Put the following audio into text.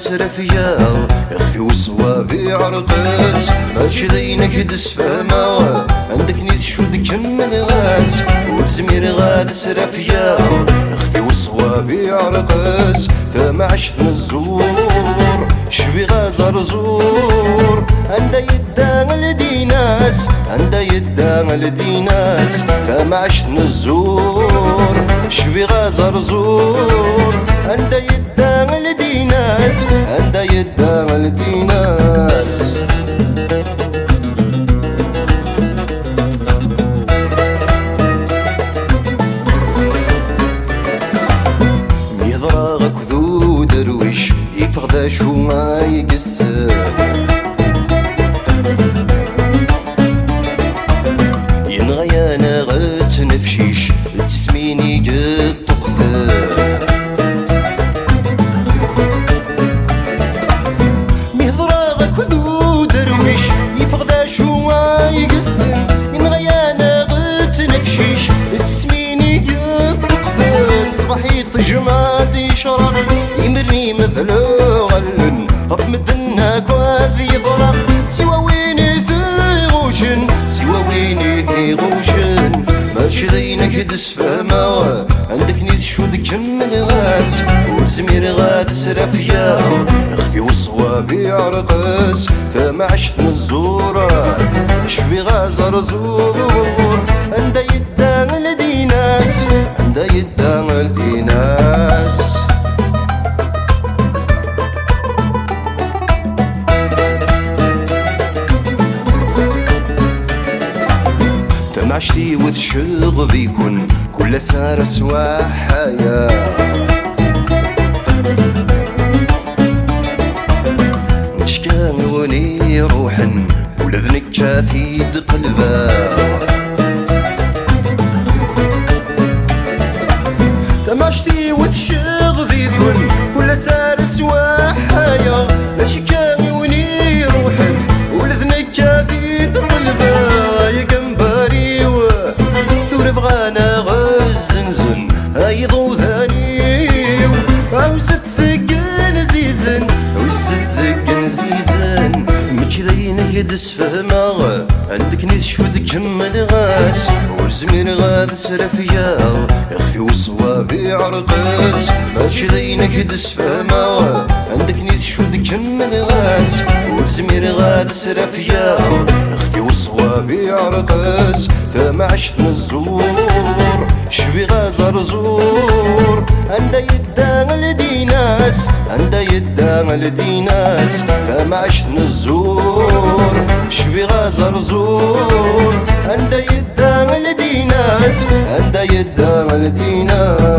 سرفيا يخفي وصوابي عرقس ماشي دينك دس فما عندك نيت شود كمل غاس وزمير غاد سرفيا يخفي وصوابي عرقس فما عشت نزور شبي غازر زور عند يدان لديناس عند يدان لديناس فما عشت نزور شبي غازر زور عند يدان لديناس عند يدان لديناس ميضراغك ذو درويش يفغد شو ما يقسر ينغيانا غت نفشيش تسميني قد تقفر ميضراغك ذو درويش يفغد شو ما يقسر ينغيانا غت نفشيش تسميني قد تقفر صباحي طجماد يشرق يمرني مثل غلن غف مدناك وذي ضرق سوا ويني ذي غوشن سوا ويني ذي غوشن ماشي دينك دس فما عندك نيت شود كمل غاس وزمير غاد سرفيا يخفي وصوابي عرقس فما عشت نزورة شبي غازر زور عند يدان لديناس عند يدان لديناس عشتي وتشغل يكون كل سارة سوا حياة مشكان وني روحن ولذنك كاثيد قلبا عشتي وتشغل يكون كل سارة سوا حياة مشكان وني روحن ولذنك كاثيد قلبا بغانا غزنزن ايضو ذانيو عاوزت ثقن زيزن عاوزت ثقن زيزن ماشي دينك يدس فما عندك نيت شود كمل غاس وزمير غاد سرفيا يخفي وصوابي عرقس ماشي دينك يدس فما عندك نيت شود كمل غاس وزمير غاد سرفيا يخفي وصوابي عرقس فما عشت نزور شبي غازر زور عند يدان لديناس عند يدان لديناس فما عشت نزور شبي غازر زور عند يدان لديناس عند يدان لديناس